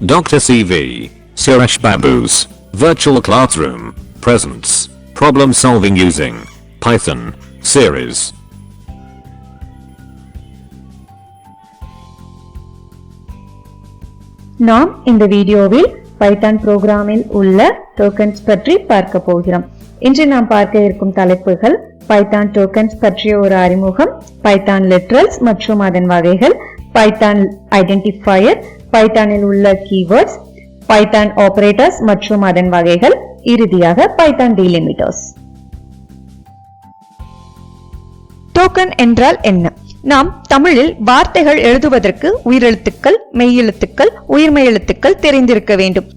Dr. CV Suresh Babu's Virtual Classroom presents Problem Solving Using Python series. நாம் இந்த வீடியோவில் Python புரோகிராமில் உள்ள டோக்கன்ஸ் பற்றி பார்க்க போகிறோம். இன்று நாம் பார்க்க இருக்கும் தலைப்புகள் பைத்தான் டோக்கன்ஸ் பற்றிய ஒரு அறிமுகம், பைத்தான் லிட்ரல்ஸ் மற்றும் அதன் வகைகள், பைத்தான் ஐடென்டிஃபையர், பைத்தானில் உள்ள கீவேர்ட்ஸ், பைத்தான் ஆபரேட்டர்ஸ் மற்றும் அதன் வகைகள், இறுதியாக பைத்தான் டீலிமிட்டர்ஸ். டோக்கன் என்றால் என்ன? நாம் தமிழில் வார்த்தைகள் எழுதுவதற்கு உயிரெழுத்துக்கள், மெய்யெழுத்துக்கள், உயிர்மெய் எழுத்துக்கள் தெரிந்திருக்க வேண்டும்.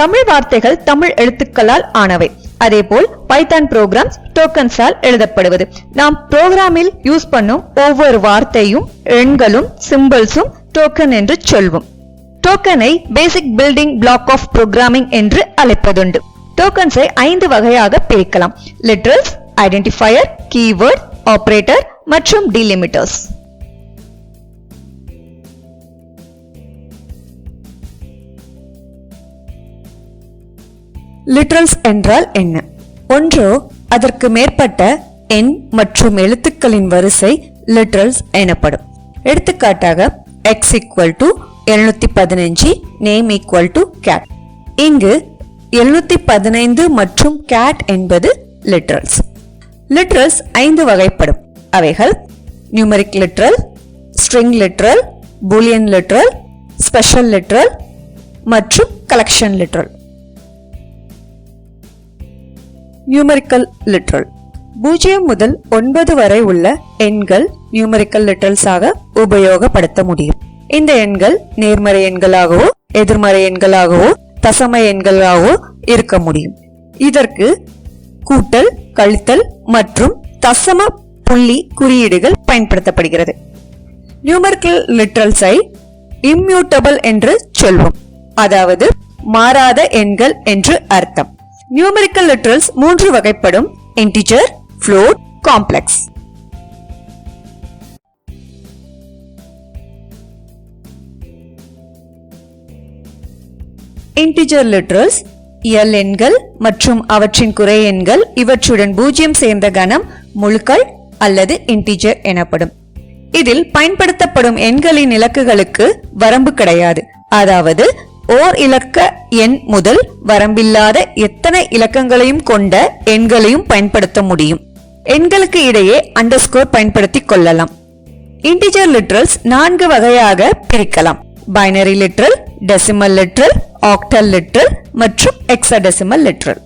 தமிழ் வார்த்தைகள் தமிழ் எழுத்துக்களால் ஆனவை. அதேபோல் பைத்தான் புரோகிராம்ஸ் டோக்கன்ஸால் எழுதப்படுவது. நாம் புரோகிராமில் யூஸ் பண்ணும் ஒவ்வொரு வார்த்தையும், எண்களும், சிம்பிள்ஸும் டோக்கன் என்று சொல்வோம். டோக்கனை basic building block of programming என்று அழைப்பதுண்டு. டோக்கன்ஸை 5 வகையாக பிரிக்கலாம்: லிட்ரல்ஸ், ஐடென்டிஃபையர், கீவேர்ட், ஆபரேட்டர் மற்றும் டீலிமிட்டர்ஸ். லிட்ரல்ஸ் என்றால் என்ன? ஒன்றோ அதற்கு மேற்பட்ட எண் மற்றும் எழுத்துக்களின் வரிசை லிட்ரல்ஸ் எனப்படும். எடுத்துக்காட்டாக x = 715, நேம் = cat. இங்கு 715 மற்றும் cat என்பது லிட்ரல்ஸ். லிட்ரல்ஸ் 5 வகைப்படும். அவைகள் numeric literal, string literal, Boolean literal, special literal மற்றும் கலெக்ஷன் லிட்ரல். நியூமெரிக்கல் லிட்ரல் 0 முதல் 9 வரை உள்ள எண்கள் நியூமெரிக்கல் லிட்ரல்ஸாக உபயோகப்படுத்த முடியும். இந்த எண்கள் நேர்மறை எண்களாகவோ எதிர்மறை எண்களாகவோ தசம எண்களாகவோ இருக்க முடியும். இதற்கு கூட்டல், கழித்தல் மற்றும் தசம புள்ளி குறியீடுகள் பயன்படுத்தப்படுகிறது. நியூமெரிக்கல் லிட்ரல்ஸை இம்யூட்டபிள் என்று சொல்வோம், அதாவது மாறாத எண்கள் என்று அர்த்தம். நியூமெரிக்கல் லிட்ரல்ஸ் 3 வகைப்படும்: integer, float, complex. Integer literals இயல் எண்கள் மற்றும் அவற்றின் குறை எண்கள் இவற்றுடன் 0 சேர்ந்த கணம் முழுக்கள் அல்லது இன்டிஜர் எனப்படும். இதில் பயன்படுத்தப்படும் எண்களின் இலக்குகளுக்கு வரம்பு கிடையாது. அதாவது ஓர் இலக்க எண் முதல் வரம்பில்லாத எத்தனை இலக்கங்களையும் கொண்ட எண்களையும் பயன்படுத்த முடியும். எண்களுக்கு இடையே அண்டர்ஸ்கோர் பயன்படுத்திக் கொள்ளலாம். இன்டிஜர் லிட்ரல்ஸ் 4 வகையாக பிரிக்கலாம்: binary literal, decimal literal, octal literal மற்றும் ஹெக்ஸாடெசிமல் லிட்ரல்.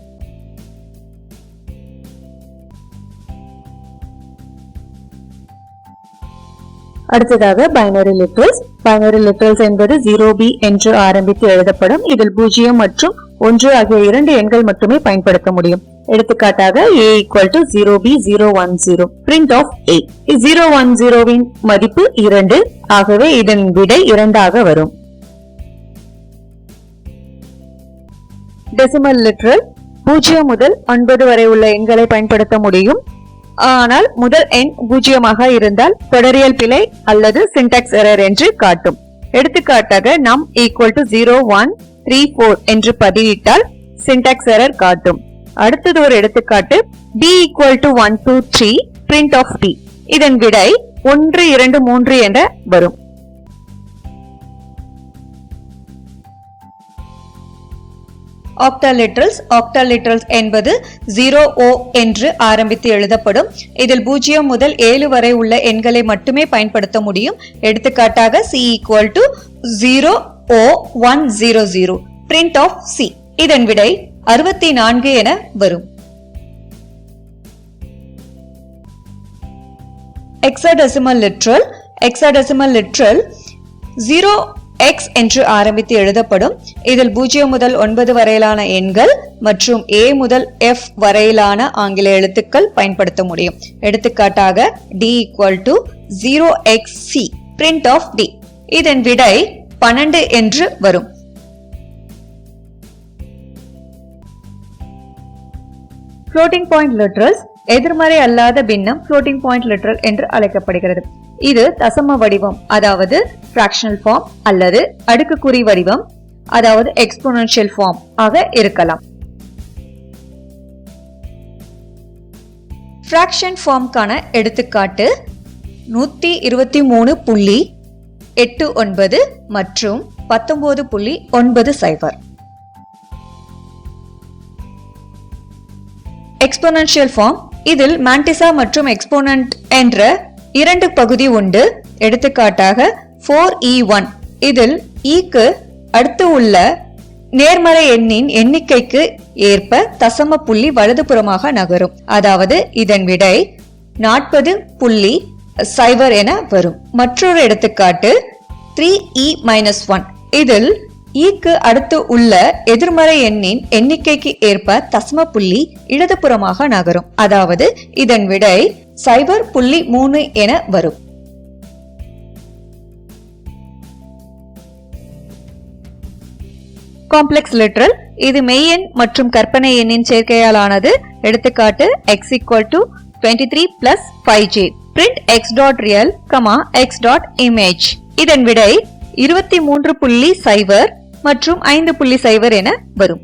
அடுத்ததாக பைனரி லிட்ரல்ஸ். பைனரி லிட்ரல்ஸ் என்பது 0B என்று ஆரம்பித்து எழுதப்படும். இதில் 0 மற்றும் 1 ஆகிய 2 எண்கள் மட்டுமே பயன்படுத்த முடியும். எடுத்துக்காட்டாக a = 0B010, print of a. 010 மதிப்பு 2, ஆகவே இதன் விடை 2 ஆக வரும். டெசிமல் லிட்ரல் 0 முதல் 9 வரை உள்ள எண்களை பயன்படுத்த முடியும். ஆனால் முதல் எண் 0 இருந்தால் தொடரியல் பிழை அல்லது சின்டாக்ஸ் எரர் என்று காட்டும். எடுத்துக்காட்டாக நம் = 0134 என்று பதிவிட்டால் சின்டாக்ஸ் எரர் காட்டும். அடுத்தது ஒரு எடுத்துக்காட்டு: b = 123, பிரிண்ட் ஆஃப் b. இதன் விடை 123 என வரும். ஆக்டாலிட்ரல்ஸ். ஆக்டாலிட்ரல்ஸ் என்பது 0O என்று ஆரம்பித்து எழுதப்படும். இதில் 0 முதல் 7 வரை உள்ள எண்களை மட்டுமே பயன்படுத்த முடியும். எடுத்துக்காட்டாக c = 0O100, print of c. இதன் விடை 64 என வரும். Hexadecimal literal. Hexadecimal literal 0x என்று ஆரம்பித்து எழுதப்படும். இதில் 0 முதல் 9 வரையிலான எண்கள் மற்றும் a முதல் f வரையிலான ஆங்கில எழுத்துக்கள் பயன்படுத்த முடியும். எடுத்துக்காட்டாக d = 0xc, print of d. இதன் விடை 12 என்று வரும். floating point literals எதிர்மறை அல்லாத பின்னம் floating point literal என்று அழைக்கப்படுகிறது. இது தசம வடிவம், அதாவது fractional form அல்லது அடுக்குக்குறி வடிவம். அதாவது எக்ஸ்போனென்ஷியல் ஃபார்ம் ஆக இருக்கலாம். ஃபிராக்ஷன் ஃபார்ம்கான எடுத்துக்காட்டு 123.89 மற்றும் 19.90. எக்ஸ்போனென்ஷியல் ஃபார்ம் இதில் மான்டிசா மற்றும் எக்ஸ்போனன்ட் என்ற இரண்டு பகுதி உண்டு. எடுத்துக்காட்டாக 4e1 இதில் ஈக்கு அடுத்து உள்ள நேர்மறை எண்ணின் எண்ணிக்கைக்கு ஏற்ப தசம புள்ளி வலதுபுறமாக நகரும். அதாவது இதன் விடை 40.0 என வரும். மற்றொரு எடுத்துக்காட்டு 3e-1 இதில் ஈக்கு அடுத்து உள்ள எதிர்மறை எண்ணின் எண்ணிக்கைக்கு ஏற்ப தசம புள்ளி இடதுபுறமாக நகரும். அதாவது இதன் விடை 0.3 என வரும். காம்ப்ளெக்ஸ் லிட்ரல் இது மெய்யெண் மற்றும் கற்பனை எண்ணின் சேர்க்கையால் ஆனது. எடுத்துக்காட்டு x = 23 + 5j. print x.real, x.image. இதன் விடை 23.0 மற்றும் 5.0 என வரும்.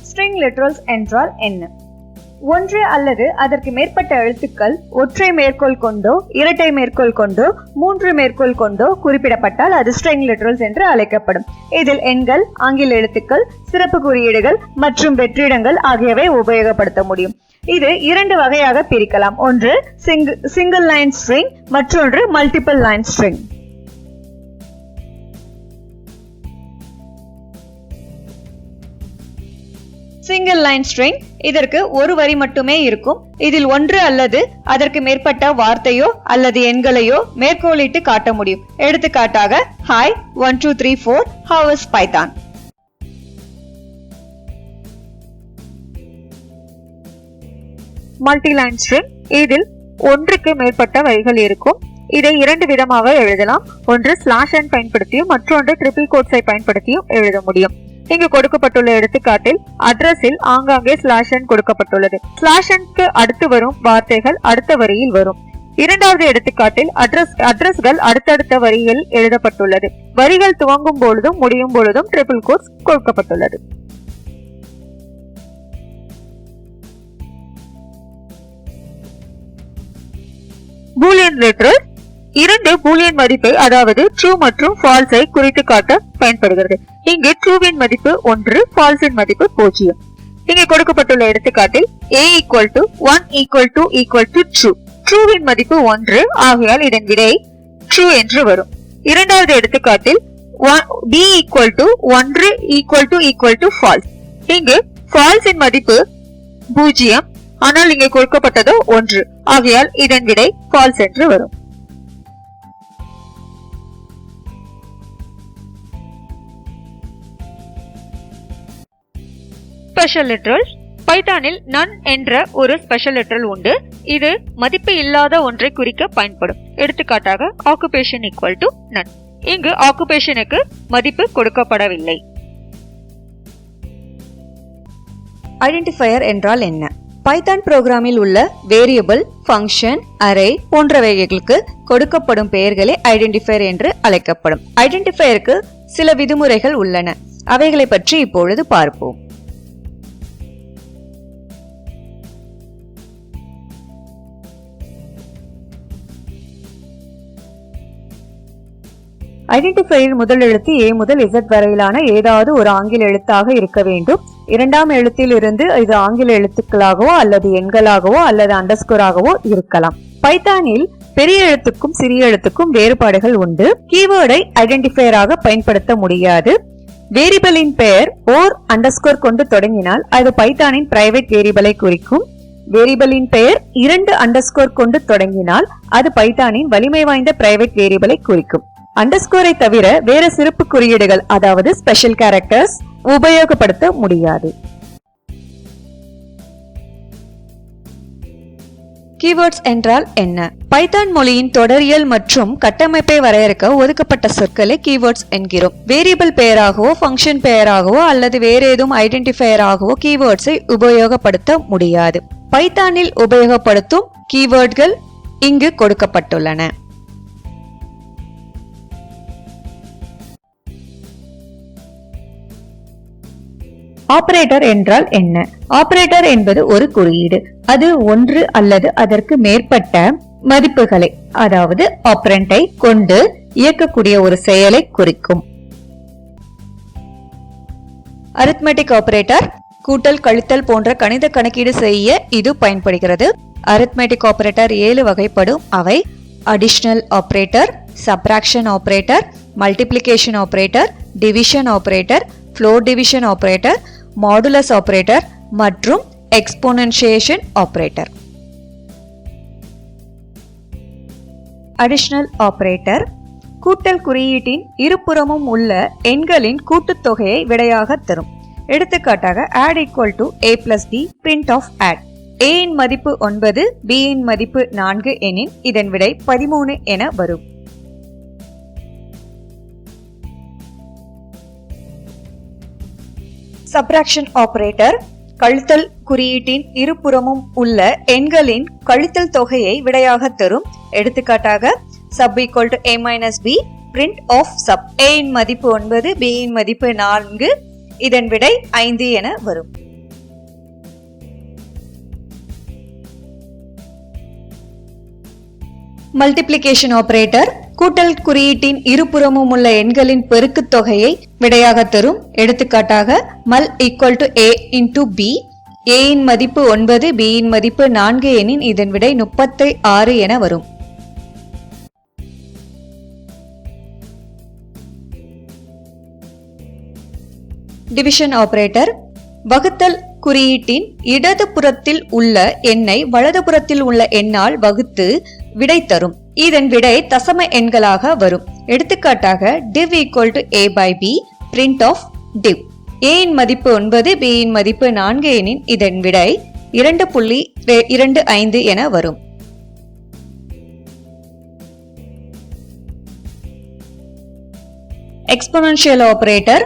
ஸ்ட்ரிங் லிட்ரல்ஸ் என்றால் என்ன? ஒன்று அல்லது அதற்கு மேற்பட்ட எழுத்துக்கள் ஒற்றை மேற்கோள் கொண்டோ இரட்டை மேற்கோள் கொண்டோ மூன்று மேற்கோள் கொண்டோ குறிப்பிடப்பட்டால் அது ஸ்ட்ரிங் லிட்ரல்ஸ் என்று அழைக்கப்படும். இதில் எண்கள், ஆங்கில எழுத்துக்கள், சிறப்பு குறியீடுகள் மற்றும் வெற்றிடங்கள் ஆகியவை உபயோகப்படுத்த முடியும். இது இரண்டு வகையாக பிரிக்கலாம். ஒன்று சிங்கிள் லைன் ஸ்ட்ரிங், மற்றொன்று multiple line string. Single line string இதற்கு ஒரு வரி மட்டுமே இருக்கும். இதில் ஒன்று அல்லது அதற்கு மேற்பட்ட வார்த்தையோ அல்லது எண்களையோ மேற்கோளிட்டு காட்ட முடியும். எடுத்துக்காட்டாக Hi 1 2 3 4 how is Python. Multi line string இதில் ஒன்றுக்கு மேற்பட்ட வரிகள் இருக்கும். இதை இரண்டு விதமாக எழுதலாம். ஒன்று /n பயன்படுத்தியும் மற்றொன்று ட்ரிபிள் கோட்ஸை பயன்படுத்தியும் எழுத முடியும். இங்கு கொடுக்கப்பட்டுள்ள எடுத்துக்காட்டில் அட்ரஸில் ஆங்காங்கே /n கொடுக்கப்பட்டுள்ளது. /n அடுத்து வரும் வார்த்தைகள் அடுத்த வரியில் வரும். இரண்டாவது எடுத்துக்காட்டில் அட்ரஸ்கள் அடுத்தடுத்த வரியில் எழுதப்பட்டுள்ளது. வரிகள் துவங்கும் பொழுதும் முடியும் பொழுதும் ட்ரிபிள் கோட்ஸ் கொடுக்கப்பட்டுள்ளது. பூலியன் லிட்ரல் இரண்டு பூலியன் மதிப்பை அதாவது ட்ரூ மற்றும் ஃபால்ஸை குறித்து காட்ட பயன்படுகிறது. இங்கு ட்ரூவின் மதிப்பு 1, ஃபால்ஸின் மதிப்பு 0. இங்கே கொடுக்கப்பட்டுள்ள எடுத்துக்காட்டில் a = 1 = true. ட்ரூவின் மதிப்பு 1 ஆகையால் இதன் விடை ட்ரூ என்று வரும். இரண்டாவது எடுத்துக்காட்டில் b = 1 = false. இங்கு ஃபால்ஸின் மதிப்பு 0 ஆனால் இங்கே கொடுக்கப்பட்டது 1 ஆகையால் இதன் விடை false என்று வரும். ஸ்பெஷல் லிட்ரல்ஸ் பைத்தானில் none என்ற ஒரு ஸ்பெஷல் லிட்ரல் உண்டு. இது மதிப்பு இல்லாத ஒன்றை குறிக்க பயன்படும். எடுத்துக்காட்டாக occupation = none. இங்கு occupationக்கு மதிப்பு கொடுக்கப்படவில்லை. ஐடென்டிஃபையர் என்றால் என்ன? பைத்தான் புரோகிராமில் உள்ள வேரியபிள், ஃபங்க்ஷன், அரே போன்றவைகளுக்கு கொடுக்கப்படும் பெயர்களே ஐடென்டிஃபையர் என்று அழைக்கப்படும். ஐடென்டிஃபையருக்கு சில விதிமுறைகள் உள்ளன. அவைகளை பற்றி இப்பொழுது பார்ப்போம். ஐடென்டிஃபையர் முதல் எழுத்து A முதல் Z வரையிலான ஏதாவது ஒரு ஆங்கில எழுத்தாக இருக்க வேண்டும். இரண்டாம் எழுத்தில் இருந்து இது ஆங்கில எழுத்துக்களாகவோ அல்லது எண்களாகவோ அல்லது அண்டர்ஸ்கோராகவோ இருக்கலாம். பைத்தானில் பெரிய எழுத்துக்கும் சிறிய எழுத்துக்கும் வேறுபாடுகள் உண்டு. கீவேர்டை ஐடென்டிஃபையராக பயன்படுத்த முடியாது. வேரியபிளின் பெயர் ஓர் அண்டர்ஸ்கோர் கொண்டு தொடங்கினால் அது பைத்தானின் பிரைவேட் வேரியபிளை குறிக்கும். வேரியபிளின் பெயர் 2 அண்டர்ஸ்கோர் கொண்டு தொடங்கினால் அது பைத்தானின் வலிமை வாய்ந்த பிரைவேட் வேரியபிளை குறிக்கும். அண்டர்ஸ்கோரை தவிர வேற சிறப்பு குறியீடுகள் அதாவது ஸ்பெஷல் கேரக்டர்ஸ் உபயோகப்படுத்த முடியாது. கீவேர்ட்ஸ் என்றால் என்ன? பைத்தான் மொழியின் தொடரியல் மற்றும் கட்டமைப்பை வரையறுக்க ஒதுக்கப்பட்ட சொற்களை கீவேர்ட்ஸ் என்கிறோம். வேரியபிள் பெயராகவோ ஃபங்க்ஷன் பெயராகவோ அல்லது வேற ஏதும் ஐடென்டிஃபையராகவோ கீவேர்ட்ஸை உபயோகப்படுத்த முடியாது. பைத்தானில் உபயோகப்படுத்தும் கீவேர்ட்கள் இங்கு கொடுக்கப்பட்டுள்ளன. ஆபரேட்டர் என்றால் என்ன? ஆபரேட்டர் என்பது ஒரு குறியீடு. அது ஒன்று அல்லது அதற்கு மேற்பட்ட மதிப்புகளை, அதாவது ஆபரண்டை கொண்டு இயக்கக்கூடிய ஒரு செயலை குறிக்கும். அரித்மெட்டிக் ஆபரேட்டர் கூட்டல், கழித்தல் போன்ற கணித கணக்கீடு செய்ய இது பயன்படுகிறது. அரித்மெட்டிக் ஆபரேட்டர் 7 வகைப்படும். அவை additional operator, subtraction operator, multiplication operator, division operator, floor division operator, modulus operator மற்றும் எக்ஸ்போனன்ஷியேஷன் ஆபரேட்டர். அடிஷனல் ஆபரேட்டர் கூட்டல் குறியீட்டின் இருபுறமும் உள்ள எண்களின் கூட்டுத்தொகையை விடையாக தரும். எடுத்துக்காட்டாக add equal to a plus b, print of add. a இன் மதிப்பு 9, b இன் மதிப்பு 4 எனின் இதன் விடை 13 என வரும். சப்ராக்ஷன் ஆபரேட்டர் கழித்தல் குறியீட்டின் இருபுறமும் உள்ள எண்களின் கழித்தல் தொகையை விடையாக தரும். எடுத்துக்காட்டாக sub equal to a minus b, print of sub. a இன் மதிப்பு 9, b இன் மதிப்பு 4, இதன் விடை 5 என வரும். மல்டிப்ளிகேஷன் ஆபரேட்டர் கூட்டல் குறியீட்டின் இருபுறமும் உள்ள எண்களின் பெருக்குத் தொகையை விடையாக தரும். எடுத்துக்காட்டாக மல் equal to a into b, a இன் மதிப்பு 9, b இன் மதிப்பு 4 எனின் இதன் விடை 36 என வரும். டிவிஷன் ஆபரேட்டர் வகுத்தல் குறியீட்டின் இடது புறத்தில் உள்ள எண்ணை வலதுபுறத்தில் உள்ள எண்ணால் வகுத்து விடை தரும். இதன் விடை தசம எண்களாக வரும். எடுத்துக்காட்டாக div equal to a by b, print of div. a இன் மதிப்பு 9, b இன் மதிப்பு 4 எனின் இதன் விடை 2.25 என வரும். எக்ஸ்போனன்ஷியல் ஆபரேட்டர்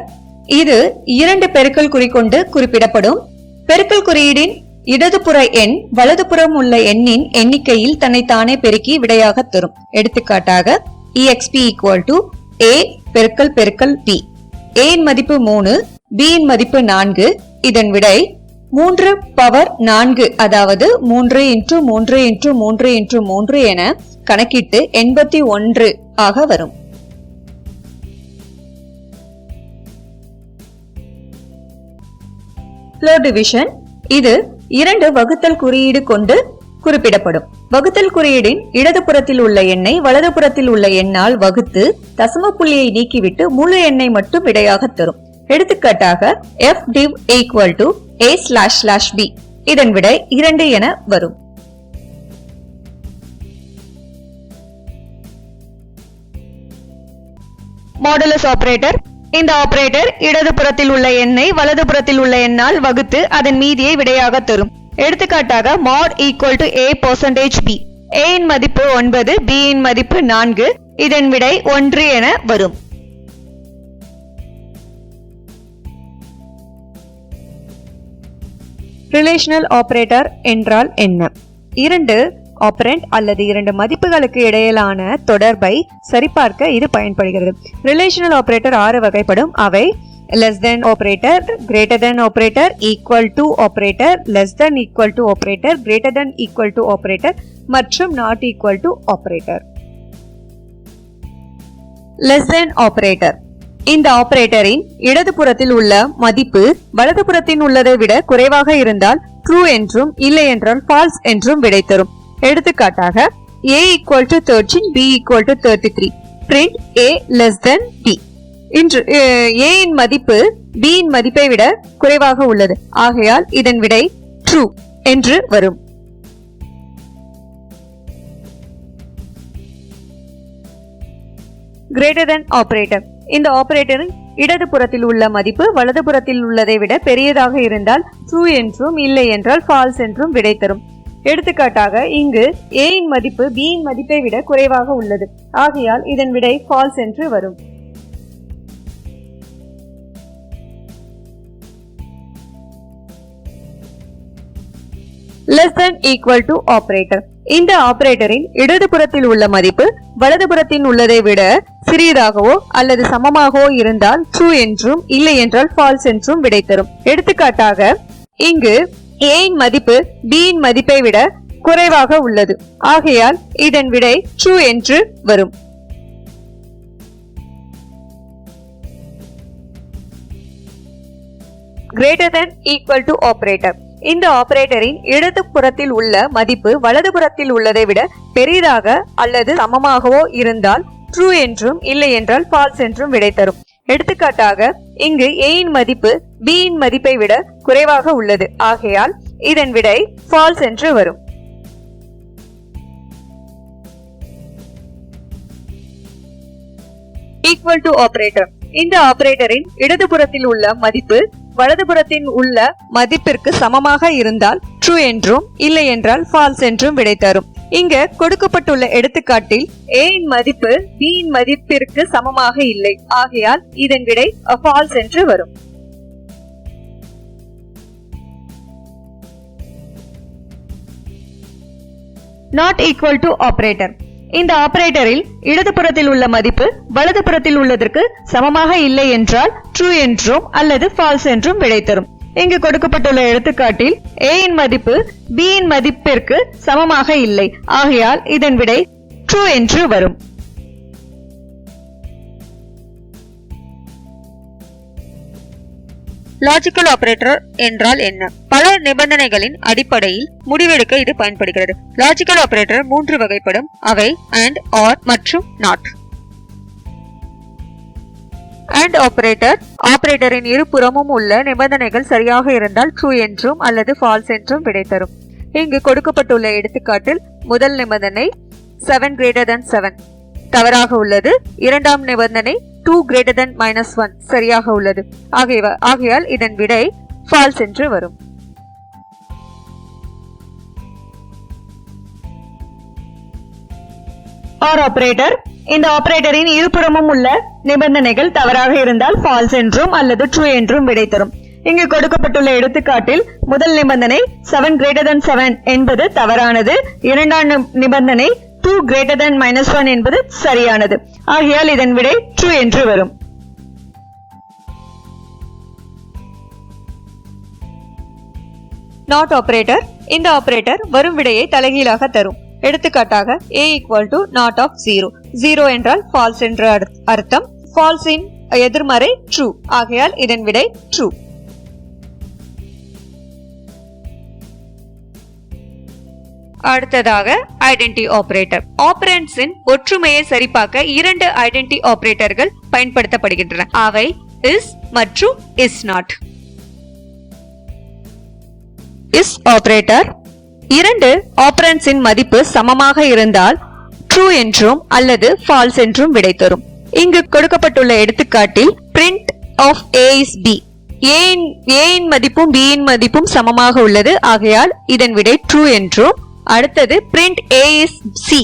இது 2 பெருக்கல் குறி கொண்டு குறிப்பிடப்படும். பெருக்கல் குறியீடின் இடதுபுற எண் வலதுபுறம் உள்ள எண்ணின் எண்ணிக்கையில் தன்னைத்தானே பெருக்கி விடையாக தரும். எடுத்துக்காட்டாக exp equal to a பெருக்கல் பெருக்கல் b. a இன் மதிப்பு 3, b இன் மதிப்பு 4, இதன் விடை 3 பவர் 4, அதாவது 3 into 3 into 3 into 3 என கணக்கிட்டு 81 ஆக வரும். ஃப்ளோர் டிவிஷன் இது 2 வகுத்தல் குறியீடு கொண்டு குறிப்பிடப்படும். வகுத்தல் குறியீடின் இடதுபுறத்தில் உள்ள எண்ணை வலதுபுறத்தில் உள்ள எண்ணால் வகுத்து தசம புள்ளியை நீக்கிவிட்டு முழு எண்ணை மட்டும் விடையாக தரும். எடுத்துக்காட்டாக f div equal to a/b, இதன் விடை 2 என வரும். மாடுலஸ் ஆபரேட்டர் இந்த ஆபரேட்டர் இடதுபுறத்தில் உள்ள எண்ணை வலதுபுறத்தில் உள்ள எண்ணால் வகுத்து அதன் மீதியை விடையாக தரும். எடுத்துக்காட்டாக mod equal to a percentage b. a இன் மதிப்பு 9, b இன் மதிப்பு 4, இதன் விடை 1 என வரும். ரிலேஷனல் ஆபரேட்டர் என்றால் என்ன? 2 ஆபரண்ட் அல்லது 2 மதிப்புகளுக்கு இடையிலான தொடர்பை சரிபார்க்க இது பயன்படுகிறது. ரிலேஷனல் ஆபரேட்டர் 6 வகைப்படும். அவை less than operator, greater than operator, equal to operator, less than equal to operator, greater than equal to operator மற்றும் not equal to operator. less than operator இந்த ஆபரேட்டரின் இடதுபுறத்தில் உள்ள மதிப்பு வலதுபுறத்தின் உள்ளதை விட குறைவாக இருந்தால் ட்ரூ என்றும் இல்லை என்றால் ஃபால்ஸ் என்றும் விடை தரும். எடுத்துக்காட்டாக a equal to 13, b equal to 33, print a less than b. இன்று a இன் மதிப்பு b இன் மதிப்பை விட குறைவாக உள்ளது, ஆகையால் இதன் விடை ட்ரூ என்று வரும். greater than ஆபரேட்டர் இந்த ஆபரேட்டரின் இடதுபுறத்தில் உள்ள மதிப்பு வலதுபுறத்தில் உள்ளதை விட பெரியதாக இருந்தால் ட்ரூ என்றும் இல்லை என்றால் ஃபால்ஸ் என்றும் விடை தரும். எடுத்துக்காட்டாக இங்கு a இன் மதிப்பு b இன் மதிப்பை விட குறைவாக உள்ளது, ஆகையால் இதன் விடை ஃபால்ஸ் என்று வரும். less than equal to operator இந்த ஆபரேட்டரின் இடதுபுறத்தில் உள்ள மதிப்பு வலதுபுறத்தில் உள்ளதை விட சிறியதாகவோ அல்லது சமமாகவோ இருந்தால் ட்ரூ என்றும் இல்லை என்றால் ஃபால்ஸ் என்றும் விடை தரும். எடுத்துக்காட்டாக இங்கு a இன் மதிப்பு b இன் மதிப்பை விட குறைவாக உள்ளது. ஆகையால் இதன் விடை ட்ரூ என்று வரும். greater than equal to operator. இந்த ஆபரேட்டரின் இடது புறத்தில் உள்ள மதிப்பு வலது புறத்தில் உள்ளதை விட பெரிதாக அல்லது சமமாகவோ இருந்தால் ட்ரூ என்றும் இல்லை என்றால் ஃபால்ஸ் என்றும் விடை தரும். எடுத்துக்காட்டாக இங்கு a இன் மதிப்பு b இன் மதிப்பை விட குறைவாக உள்ளது. ஆகையால் இதன் விடை ஃபால்ஸ் என்று வரும். Equal to operator. இந்த ஆபரேட்டரின் இடதுபுறத்தில் உள்ள மதிப்பு வலதுபுறத்தில் உள்ள மதிப்பிற்கு சமமாக இருந்தால் ட்ரூ என்றும் இல்லை என்றால் ஃபால்ஸ் என்றும் விடை தரும். இங்க கொடுக்கப்பட்டுள்ள எடுத்துக்காட்டில் a இன் மதிப்பு b இன் மதிப்பிற்கு சமமாக இல்லை. ஆகையால் இதன் விடை ஃபால்ஸ் என்று வரும். Not equal to operator. இந்த ஆபரேட்டரில் இடதுபுறத்தில் உள்ள மதிப்பு வலதுபுறத்தில் உள்ளதற்கு சமமாக இல்லை என்றால் ட்ரூ என்றும் அல்லது ஃபால்ஸ் என்றும் விடை தரும். இங்கு கொடுக்கப்பட்டுள்ள எடுத்துக்காட்டில் a இன் மதிப்பு b இன் மதிப்பிற்கு சமமாக இல்லை. ஆகையால் இதன் விடை ட்ரூ என்று வரும். லாஜிக்கல் ஆபரேட்டர் என்றால் என்ன? பல நிபந்தனைகளின் அடிப்படையில் முடிவெடுக்க இது பயன்படுகிறது. லாஜிக்கல் ஆபரேட்டர் 3 வகைப்படும். அவை AND, OR மற்றும் NOT. AND ஆபரேட்டரின் இருபுறமும் உள்ள நிபந்தனைகள் சரியாக இருந்தால் ட்ரூ என்றும் அல்லது ஃபால்ஸ் என்றும் விடை தரும். இங்கு கொடுக்கப்பட்டுள்ள எடுத்துக்காட்டில் முதல் நிபந்தனை 7 greater than 7 தவறாக உள்ளது. இரண்டாம் நிபந்தனை 2 greater than -1 சரியாக உள்ளது. ஆகையால் இதன் விடை ஃபால்ஸ் என்று வரும். OR operator. இந்த ஆபரேட்டரின் இருபுறமும் உள்ள நிபந்தனைகள் தவறாக இருந்தால் ஃபால்ஸ் என்றும் அல்லது ட்ரூ என்றும் விடை தரும். இங்கு கொடுக்கப்பட்டுள்ள எடுத்துக்காட்டில் முதல் நிபந்தனை 7 greater than 7 என்பது தவறானது. இரண்டாம் நிபந்தனை 2 greater than -1 என்பது சரியானது. ஆகையால் இதன் விடை ட்ரூ என்று வரும். Not operator. இந்த ஆபரேட்டர் வரும் விடையை தலைகீழாக தரும். எடுத்துக்காட்டாக a equal to not of 0. 0 என்றால் false என்ற அர்த்தம். false இன் எதிர்மறை true. ஆகையால் இதன் விடை true. அடுத்ததாக ஐடென்டி ஆபரேட்டர். ஆபரண்ட்ஸின் ஒற்றுமையை சரிபார்க்க 2 ஐடென்டி ஆபரேட்டர்கள் பயன்படுத்தப்படுகின்றன. அவை is மற்றும் is not. is ஆபரேட்டர் 2 ஆபரண்ட்ஸின் மதிப்பு சமமாக இருந்தால் true என்றும் அல்லது false என்றும் விடை தரும். இங்கு கொடுக்கப்பட்டுள்ள எடுத்துக்காட்டில் print of a is b. a இன் மதிப்பும் b இன் மதிப்பும் சமமாக உள்ளது. ஆகையால் இதன் விடை true என்றும். அடுத்தது print a is c.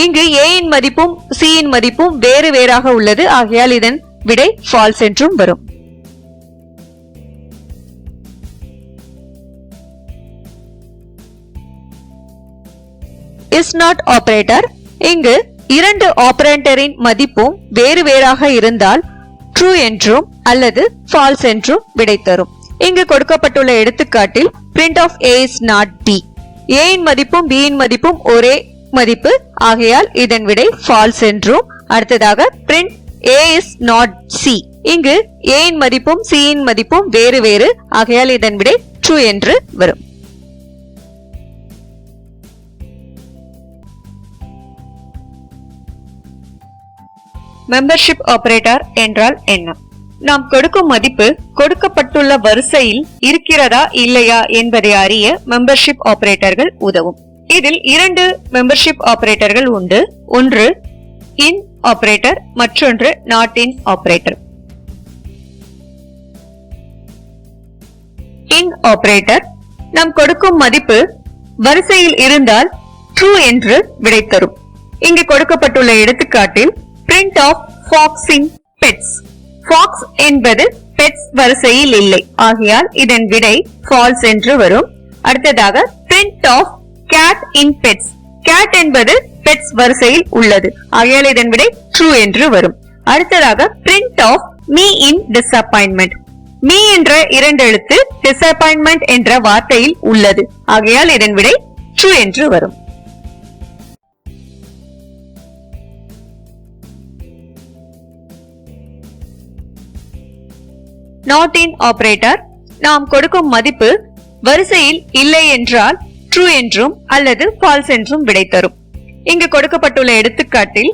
இங்கு a இன் மதிப்பும் c இன் மதிப்பும் வேறு வேறாக உள்ளது. ஆகையால் இதன் விடை false என்றும் வரும். is not operator. இங்கு 2 ஆபரேட்டரின் மதிப்பும் வேறு வேறாக இருந்தால் true என்றும் அல்லது false என்றும் விடை தரும். இங்கு கொடுக்கப்பட்டுள்ள எடுத்துக்காட்டில் print of a is not b. a இன் மதிப்பும் b இன் மதிப்பும் ஒரே மதிப்பு. ஆகையால் இதன் விடை false என்றும். அடுத்ததாக print a is not c. இங்கு a இன் மதிப்பும் c இன் மதிப்பும் வேறு வேறு. ஆகையால் இதன் விடை true என்று வரும். மெம்பர்ஷிப் ஆபரேட்டர் என்றால் என்ன? நாம் கொடுக்கும் மதிப்பு கொடுக்கப்பட்டுள்ள வரிசையில் இருக்கிறதா இல்லையா என்பதை அறிய மெம்பர்ஷிப் ஆபரேட்டர்கள் உதவும். இதில் 2 மெம்பர்ஷிப் ஆபரேட்டர்கள் உண்டு. ஒன்று இன் ஆபரேட்டர், மற்றொன்று not in operator. In operator நாம் கொடுக்கும் மதிப்பு வரிசையில் இருந்தால் true என்று விடை தரும். இங்கு கொடுக்கப்பட்டுள்ள எடுத்துக்காட்டில் print of fox in pets. fox என்பது pets வரிசையில் இல்லை. ஆகையால் இதன் விடை false என்று வரும். அடுத்ததாக print of cat in pets. cat என்பது pets வரிசையில் உள்ளது. ஆகையால் இதன் விடை true என்று வரும். அடுத்ததாக print of me in disappointment. me என்ற 2 எழுத்து disappointment என்ற வார்த்தையில் உள்ளது. ஆகையால் இதன் விடை true என்று வரும். not in operator. நாம் கொடுக்கும் மதிப்பு வரிசையில் இல்லை என்றால் true என்றும் அல்லது false என்றும் விடை தரும். இங்கு கொடுக்கப்பட்டுள்ள எடுத்துக்காட்டில்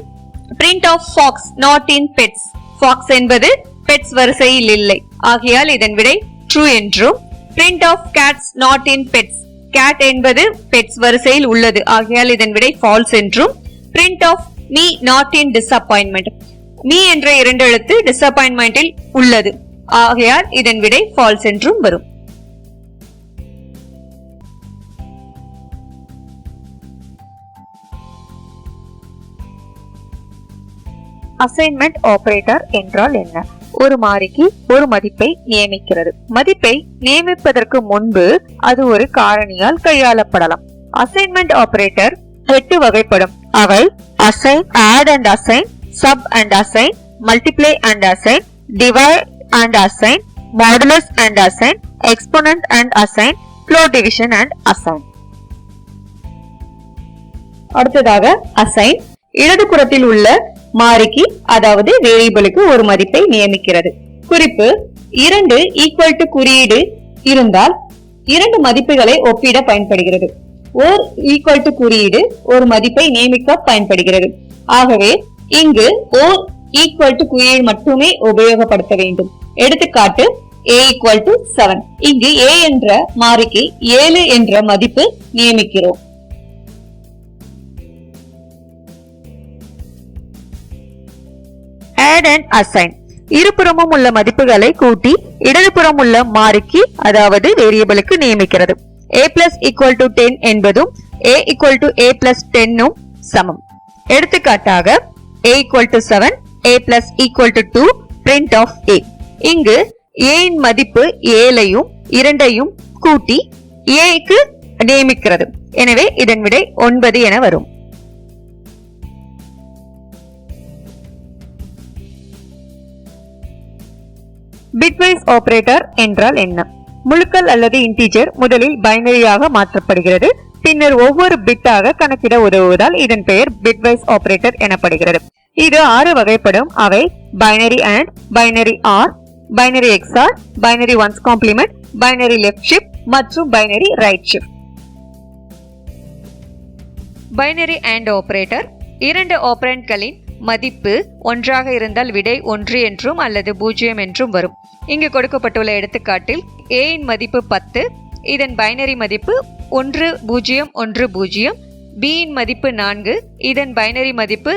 print of fox not in pets. fox என்பது pets வரிசையில் இல்லை. ஆகையால் இதன் விடை true என்றும், print of cats not in pets. cat என்பது pets வரிசையில் உள்ளது. ஆகையால் இதன் விடை false என்றும், print of me not in disappointment. me என்ற 2 எழுத்து disappointmentல் உள்ளது. ஆகையால் இதன் விடை false என்றும் வரும். அசைன்மெண்ட் ஆபரேட்டர் என்றால் என்ன? ஒரு மாறிக்கு ஒரு மதிப்பை நியமிக்கிறது. மதிப்பை நியமிப்பதற்கு முன்பு அது ஒரு காரணியால் கையாளப்படலாம். அசைன்மெண்ட் ஆபரேட்டர் 8 வகைப்படும். அவை assign, add and assign, sub and assign, multiply and assign, divide and assign, modulus and assign, exponent and assign, floor division and assign. அடுத்ததாக அசைன் இடதுபுறத்தில் உள்ள மாறிக்கு அதாவது வேரியபிளுக்கு ஒரு மதிப்பை நியமிக்கிறது. குறிப்பு: 2 ஈக்குவல் டு குறியீடு இருந்தால் 2 மதிப்புகளை ஒப்பிட பயன்படுகிறது. ஓர் ஈக்குவல் டு குறியீடு ஒரு மதிப்பை நியமிக்க பயன்படுகிறது. ஆகவே இங்கு ஓர் ஈக்குவல் டு குறியீடு மட்டுமே உபயோகப்படுத்த வேண்டும். எடுத்துக்காட்டு a ஈக்குவல் டு 7. இங்கு a என்ற மாறிக்கு 7 என்ற மதிப்பு நியமிக்கிறோம். add and assign இருபுறமும் உள்ள மதிப்புகளை கூட்டி இடதுபுறம் உள்ள மாறிக்கு அதாவது வேரியபிளுக்கு நியமிக்கிறது. a plus equal to 10 என்பதும் a equal to a plus 10 உம் சமம். எடுத்துக்காட்டாக a equal to 7, a plus equal to 2, print of a. இங்கு a இன் மதிப்பு 7 ஐயும் 2 ஐயும் கூட்டி a க்கு நியமிக்கிறது. எனவே இதன் விடை 9 என வரும். பிட்வைஸ் ஆபரேட்டர் என்றால் என்ன? முழுக்கள் அல்லது இன்டிஜர் முதலில் பைனரியாக மாற்றப்படுகிறது. பின்னர் ஒவ்வொரு பிட்டாக கணக்கிட உதவுவதால் இதன் பெயர் பிட்வைஸ் ஆபரேட்டர் எனப்படுகிறது. இது 6 வகைப்படும். அவை binary and, binary or, binary XOR, binary ones complement, binary left shift மற்றும் binary right shift. Binary and operator 2 ஆபரண்ட்களின் மதிப்பு ஒன்றாக இருந்தால் விடை 1 என்றும் அல்லது 0 என்றும் வரும். இங்கு கொடுக்கப்பட்டுள்ள எடுத்துக்காட்டில் a இன் மதிப்பு 10, இதன் பைனரி மதிப்பு 1010, b இன் மதிப்பு 4, இதன் பைனரி மதிப்பு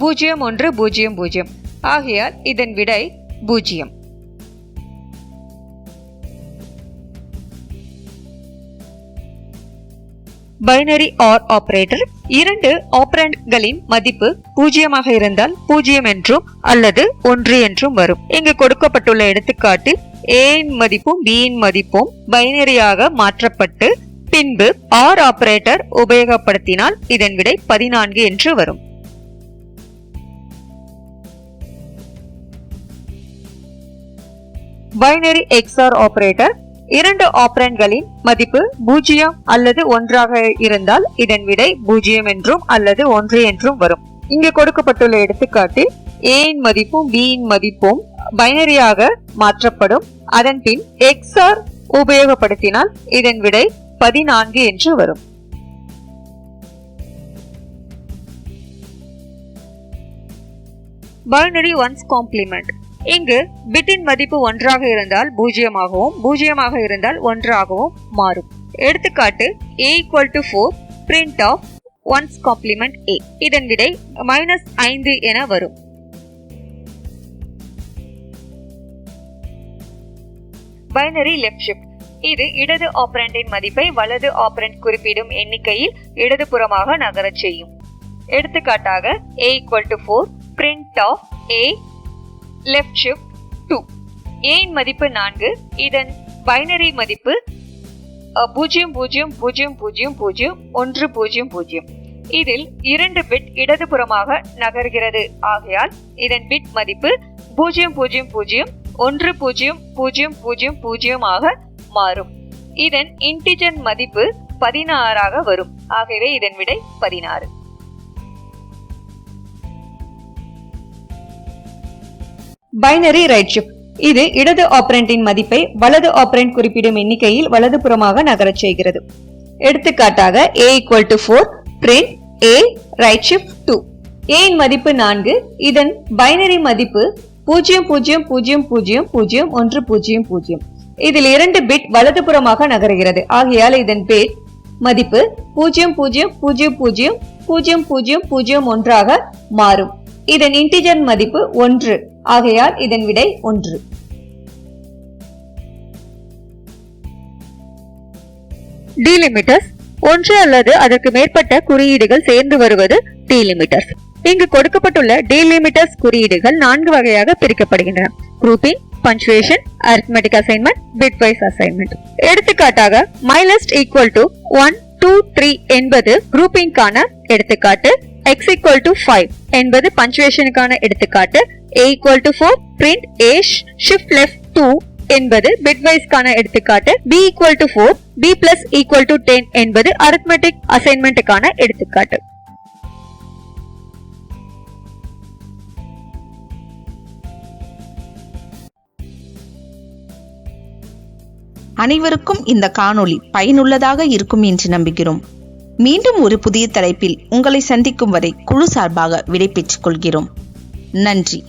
0100. ஆகையால் இதன் விடை 0. பைனரி ஆர் ஆபரேட்டர் 2 ஆபரண்ட்களின் மதிப்பு 0 இருந்தால் 0 என்றும் அல்லது 1 என்றும் வரும். இங்கு கொடுக்கப்பட்டுள்ள எடுத்துக்காட்டில் a இன் மதிப்பும் b இன் மதிப்பும் பைனரியாக மாற்றப்பட்டு பின்பு ஆர் ஆபரேட்டர் உபயோகப்படுத்தினால் இதன் விடை 14 என்று வரும். பைனரி எக்ஸ்ஆர் ஆபரேட்டர் 2 ஆபரண்ட்களின் மதிப்பு 0 அல்லது 1 இருந்தால் இதன் விடை 0 என்றும் அல்லது 1 என்றும் வரும். இங்கு கொடுக்கப்பட்டுள்ள எடுத்துக்காட்டில் a இன் மதிப்பும் b இன் மதிப்பும் பைனரியாக மாற்றப்படும். அதன் பின் எக்ஸ்ஆர் உபயோகப்படுத்தினால் இதன் விடை 14 என்று வரும். பைனரி ஒன்ஸ் காம்ப்ளிமெண்ட் இங்கு பிட்டின் மதிப்பு 1 இருந்தால் 0 ஆகவும் 0 இருந்தால் 1 ஆகவும் மாறும். எடுத்துக்காட்டு a equal to 4, print of ones complement a. இதன் விடை -5 என வரும். பைனரி லெஃப்ட் ஷிஃப்ட் இது இடது ஆபரண்டின் மதிப்பை வலது ஆபரண்ட் குறிப்பிடும் எண்ணிக்கையில் இடதுபுறமாக நகரச் செய்யும். எடுத்துக்காட்டாக a equal to 4, print of a left shift 2. a இன் மதிப்பு 4, இதன் பைனரி மதிப்பு 00000100. இதில் 2 பிட் இடதுபுறமாக நகர்கிறது. ஆகையால் இதன் பிட் மதிப்பு 00010000 ஆக மாறும். இதன் இன்டிஜர் மதிப்பு 16 ஆக வரும். ஆகவே இதன் விடை 16. Binary right shift. இது இடது ஆபரண்டின் மதிப்பை வலது ஆபரண்ட் குறிப்பிடும் எண்ணிக்கையில் வலதுபுறமாக நகரச் செய்கிறது. எடுத்துக்காட்டாக a = 4 print a right shift 2. a இன் மதிப்பு 4. இதன் பைனரி மதிப்பு 00000100. இதில் 2 பிட் வலதுபுறமாக நகர்கிறது. ஆகையால் இதன் பிட் மதிப்பு 00000001 ஆக மாறும். இதன் இன்டிஜர் மதிப்பு 1. ஆகையால் இதன் விடை 1. டீலிமிட்டர்ஸ். ஒன்று அல்லது அதற்கு மேற்பட்ட குறியீடுகள் சேர்ந்து வருவது டீலிமிட்டர்ஸ். இங்கு கொடுக்கப்பட்டுள்ள டீலிமிட்டர்ஸ் குறியீடுகள் 4 வகையாக பிரிக்கப்படுகின்றன. Grouping, punctuation, arithmetic assignment, bitwise assignment. எடுத்துக்காட்டாக mylist = 1 2 3 என்பது குரூப்பிங்கான எடுத்துக்காட்டு, x = 5 என்பது பஞ்சுவேஷனுக்கான எடுத்துக்காட்டு, a = 4 print a shift left 2 என்பது bitwiseக்கான எடுத்துக்காட்டு, b = 4 b + 10 என்பது arithmetic assignmentக்கான எடுத்துக்காட்டு. அனைவருக்கும் இந்த காணொளி பயனுள்ளதாக இருக்கும் என்று நம்புகிறோம். மீண்டும் ஒரு புதிய தலைப்பில் உங்களை சந்திக்கும் வரை குழு சார்பாக விடை பெற்றுக் கொள்கிறோம். நன்றி.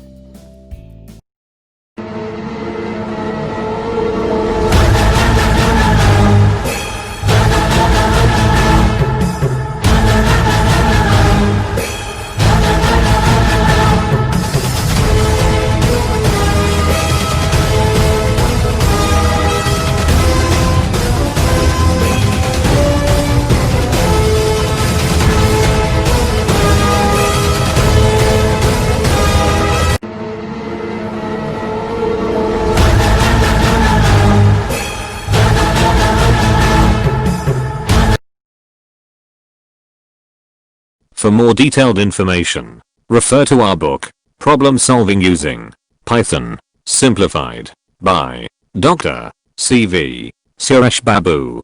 For more detailed information, refer to our book, Problem Solving Using Python, Simplified, by Dr. C.V. Suresh Babu.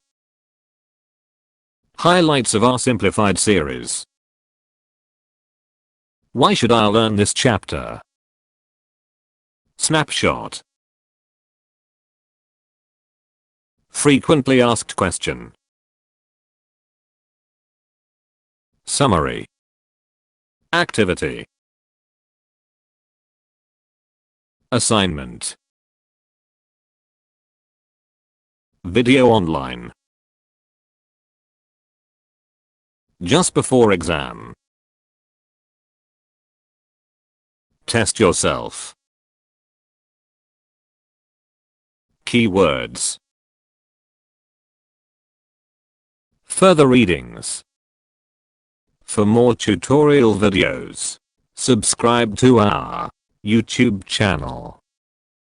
Highlights of our simplified series. Why should I learn this chapter? Snapshot. Frequently asked question. Summary. Activity. Assignment. Video online. Just before exam. Test yourself. Keywords. Further readings. For more tutorial videos, subscribe to our YouTube channel.